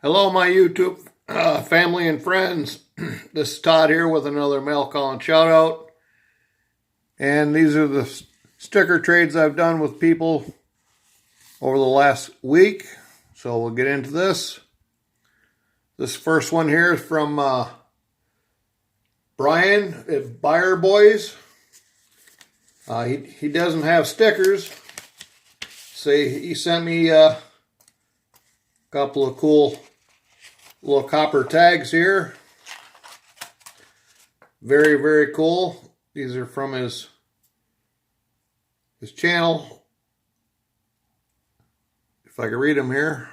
Hello, my YouTube family and friends. This is Todd here with another mail call and shout out. And these are the sticker trades I've done with people over the last week. So we'll get into this. This first one here is from Brian at Byerboy. He doesn't have stickers. So he sent me a couple of cool little copper tags here. Very, very cool. These are from his channel. If I can read them here.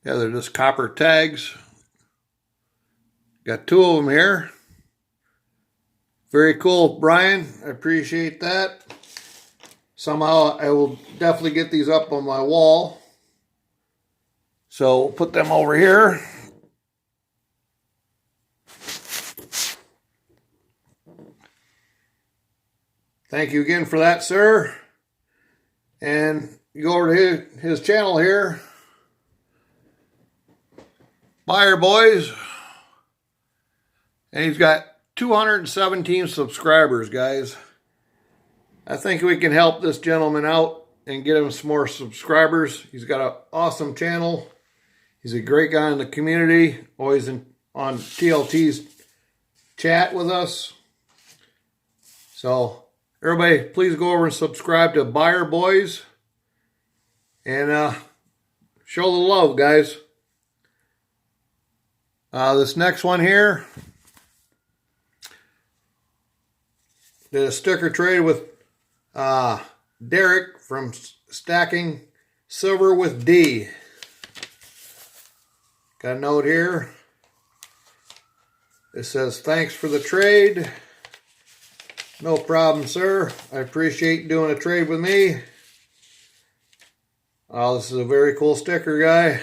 Yeah, they're just copper tags. Got two of them here. Very cool, Brian. I appreciate that. Somehow I will definitely get these up on my wall. So we'll put them over here. Thank you again for that, sir. And you go over to his channel here. Byerboy. And he's got 217 subscribers, guys. I think we can help this gentleman out and get him some more subscribers. He's got an awesome channel. He's a great guy in the community, always on TLT's chat with us. So, everybody, please go over and subscribe to Byerboy. And show the love, guys. This next one here, did a sticker trade with Derek from Stacking Silver with D. Got a note here. It says, thanks for the trade. No problem, sir. I appreciate doing a trade with me. Oh, this is a very cool sticker, guy.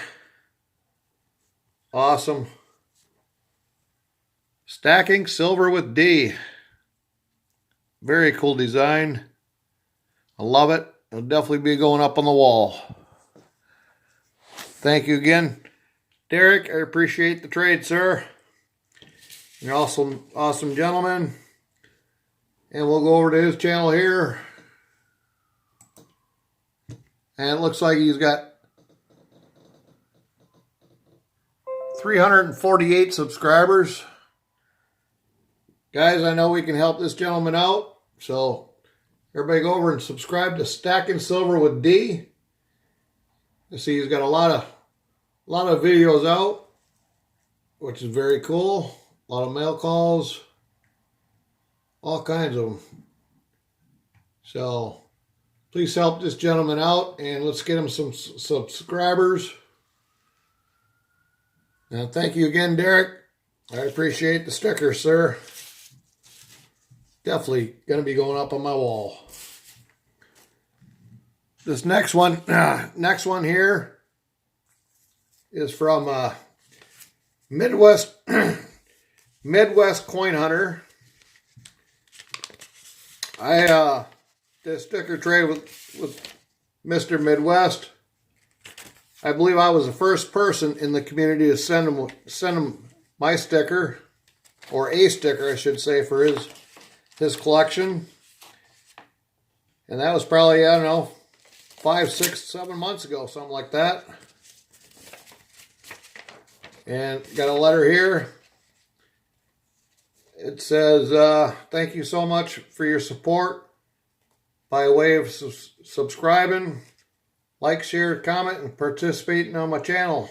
Awesome. Stacking Silver with D. Very cool design. I love it. It'll definitely be going up on the wall. Thank you again, Derek. I appreciate the trade, sir. You're awesome gentleman. And we'll go over to his channel here. And it looks like he's got 348 subscribers. Guys, I know we can help this gentleman out. So everybody go over and subscribe to Stacking Silver with D. You see he's got a lot of videos out, which is very cool. A lot of mail calls, all kinds of them. So please help this gentleman out and let's get him some subscribers. Now, thank you again, Derek. I appreciate the sticker, sir. Definitely going to be going up on my wall. This next one here is from Midwest Coin Hunter. I did a sticker trade with Mr. Midwest. I believe I was the first person in the community to send him my sticker, or a sticker, I should say, for his collection. And that was probably, I don't know, 5, 6, 7 months ago, something like that. And got a letter here. It says, thank you so much for your support by way of subscribing, like, share, comment, and participating on my channel.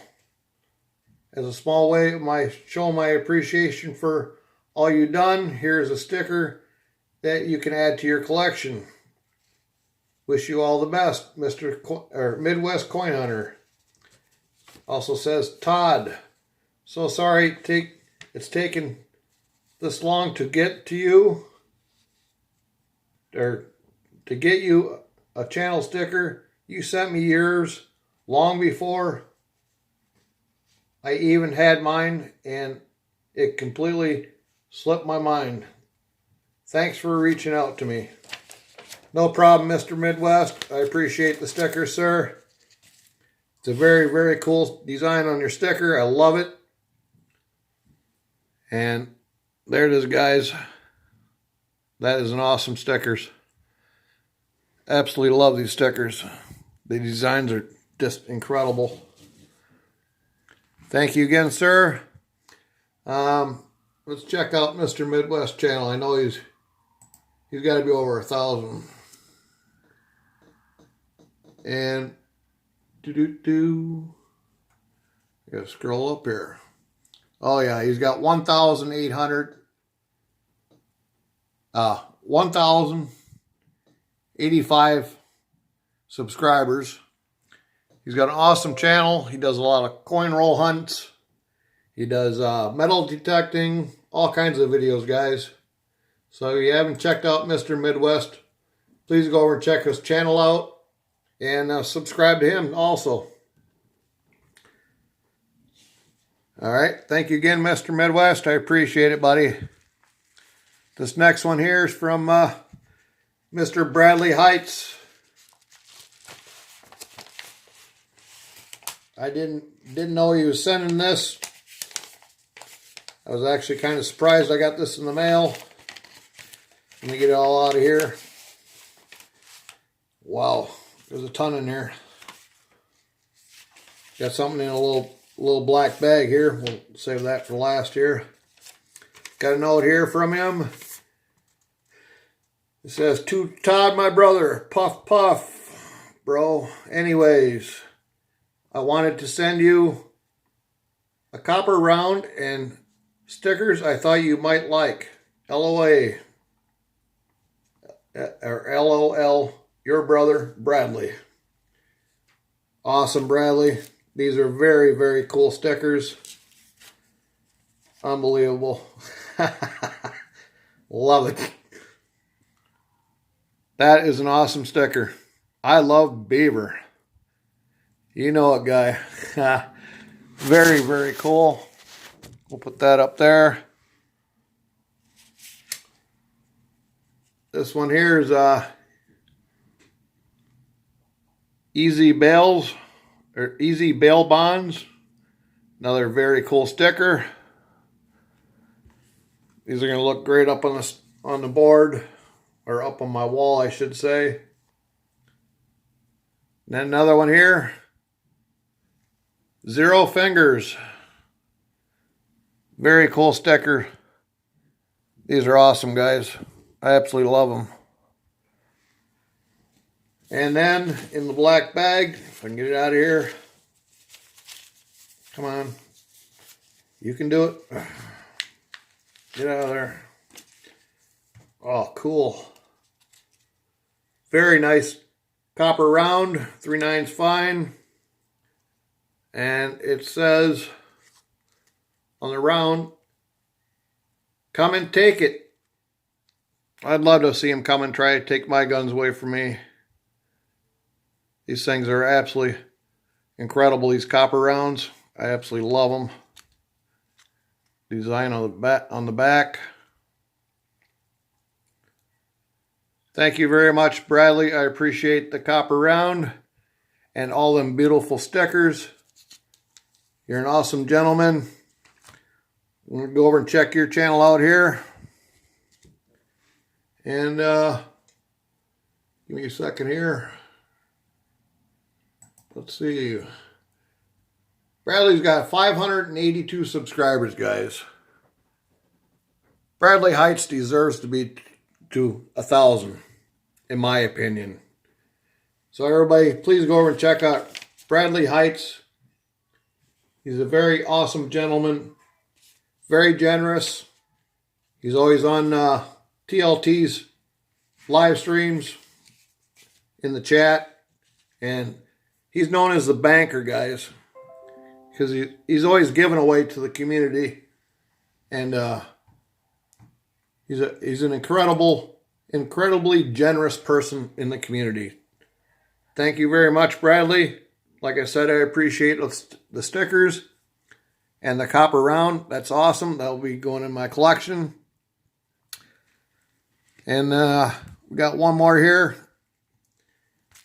As a small way of showing my appreciation for all you've done, here's a sticker that you can add to your collection. Wish you all the best, Midwest Coin Hunter. Also says, Todd, so sorry it's taken this long to get to you, or to get you a channel sticker. You sent me yours long before I even had mine, and it completely slipped my mind. Thanks for reaching out to me. No problem, Mr. Midwest. I appreciate the sticker, sir. It's a very, very cool design on your sticker. I love it. And there it is, guys. That is an awesome stickers. Absolutely love these stickers. The designs are just incredible. Thank you again, sir. Let's check out Mr. Midwest channel. I know he's got to be over 1,000. And I gotta scroll up here. Oh yeah, he's got 1,085 subscribers. He's got an awesome channel. He does a lot of coin roll hunts. He does metal detecting, all kinds of videos, guys. So if you haven't checked out Mr. Midwest, please go over and check his channel out and subscribe to him also. All right. Thank you again, Mr. Midwest. I appreciate it, buddy. This next one here is from Mr. Bradley Hight. I didn't know he was sending this. I was actually kind of surprised I got this in the mail. Let me get it all out of here. Wow, there's a ton in here. Got something in a little black bag here. We'll save that for last here. Got a note here from him. It says, "To Todd, my brother, puff puff, bro. Anyways, I wanted to send you a copper round and stickers I thought you might like. LOA. Or LOL, your brother, Bradley." Awesome, Bradley. These are very, very cool stickers. Unbelievable. Love it. That is an awesome sticker. I love beaver. You know it, guy. Very, very cool. We'll put that up there. This one here is Easy Bails, or Easy Bail Bonds. Another very cool sticker. These are going to look great up on the board, or up on my wall, I should say. And then another one here. Zero Fingers. Very cool sticker. These are awesome, guys. I absolutely love them. And then in the black bag, if I can get it out of here. Come on. You can do it. Get out of there. Oh, cool. Very nice copper round, 3/9 fine. And it says on the round, "Come and take it." I'd love to see him come and try to take my guns away from me. These things are absolutely incredible, these copper rounds. I absolutely love them. Design on the back. Thank you very much, Bradley. I appreciate the copper round and all them beautiful stickers. You're an awesome gentleman. I'm going to go over and check your channel out here. And give me a second here. Let's see. Bradley's got 582 subscribers, guys. Bradley Hight deserves to be to 1,000, in my opinion. So everybody, please go over and check out Bradley Hight. He's a very awesome gentleman. Very generous. He's always on TLT's live streams in the chat. And he's known as the banker, guys. Because he's always giving away to the community. And he's an incredibly generous person in the community. Thank you very much, Bradley. Like I said, I appreciate the stickers and the copper round. That's awesome. That'll be going in my collection. And we got one more here.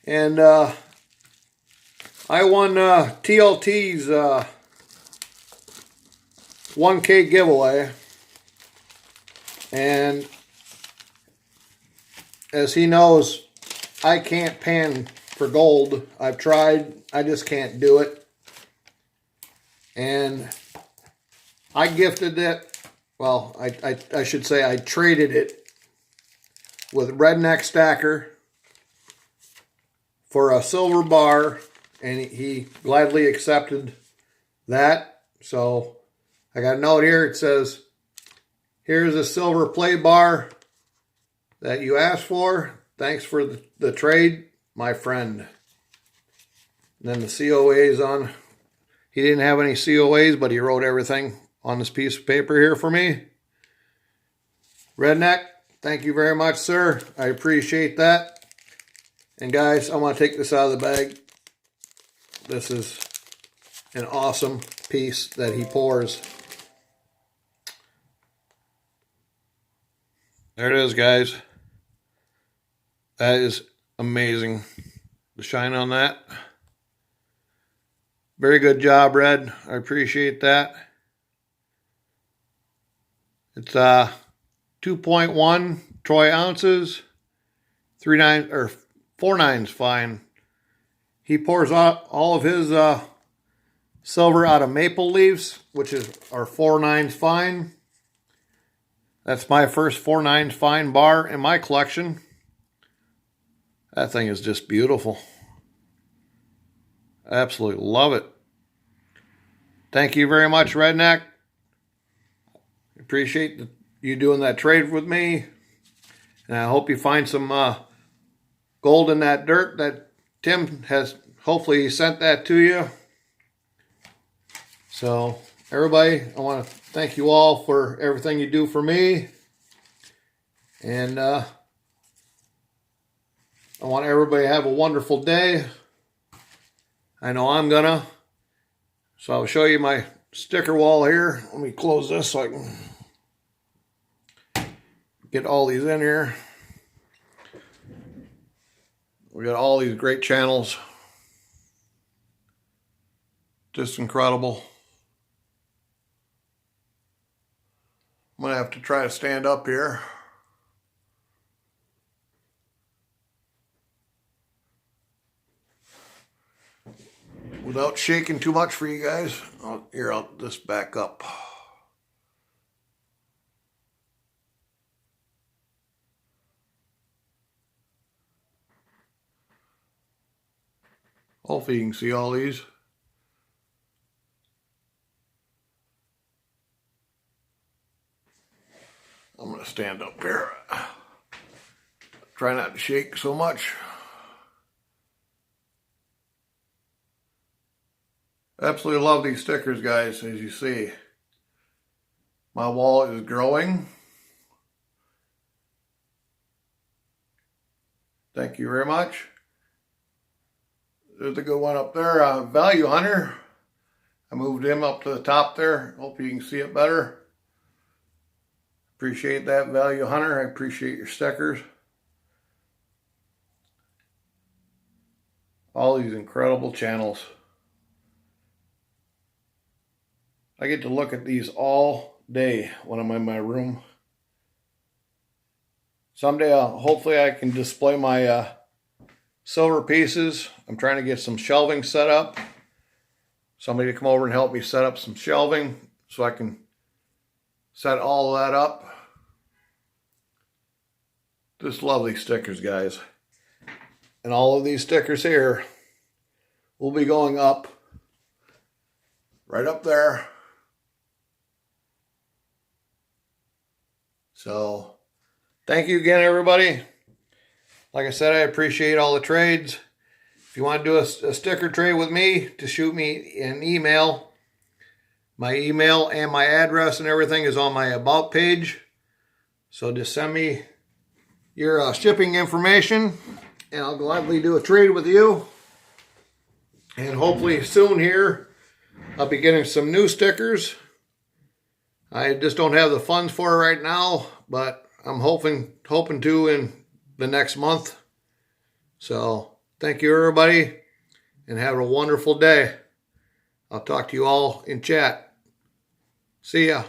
And I won TLT's 1K giveaway, and as he knows, I can't pan for gold. I've tried, I just can't do it. And I gifted it, well, I should say I traded it with Redneck Stacker for a silver bar, and he gladly accepted that. So I got a note here. It says, here's a silver play bar that you asked for. Thanks for the trade, my friend. And then the COA's on. He didn't have any COAs, but he wrote everything on this piece of paper here for me. Redneck, thank you very much, sir. I appreciate that. And guys, I want to take this out of the bag. This is an awesome piece that he pours. There it is, guys. That is amazing. The shine on that. Very good job, Red. I appreciate that. It's 2.1 troy ounces. 3/9 or 4/9's fine. He pours out all of his silver out of maple leaves, which is our 4/9's fine. That's my first 4/9's fine bar in my collection. That thing is just beautiful. Absolutely love it. Thank you very much, Redneck. Appreciate you doing that trade with me. And I hope you find some gold in that dirt that Tim has. Hopefully he sent that to you. So everybody, I want to thank you all for everything you do for me. And I want everybody to have a wonderful day. I know I'm gonna. So I'll show you my sticker wall here. Let me close this so I can get all these in here. We got all these great channels. Just incredible. I'm gonna have to try to stand up here. Without shaking too much for you guys. Here, I'll just back up. Hopefully you can see all these. I'm going to stand up here. Try not to shake so much. Absolutely love these stickers, guys, as you see. My wallet is growing. Thank you very much. There's a good one up there, Value Hunter. I moved him up to the top there. Hope you can see it better. Appreciate that, Value Hunter. I appreciate your stickers. All these incredible channels. I get to look at these all day when I'm in my room. Someday, hopefully I can display my silver pieces. I'm trying to get some shelving set up. Somebody to come over and help me set up some shelving so I can set all of that up. Just love these stickers, guys. And all of these stickers here will be going up right up there. So, thank you again, everybody. Like I said, I appreciate all the trades. If you want to do a sticker trade with me, just shoot me an email. My email and my address and everything is on my About page. So just send me your shipping information, and I'll gladly do a trade with you. And hopefully soon here, I'll be getting some new stickers. I just don't have the funds for it right now, but I'm hoping to in the next month. So thank you, everybody. and have a wonderful day. I'll talk to you all in chat. See ya.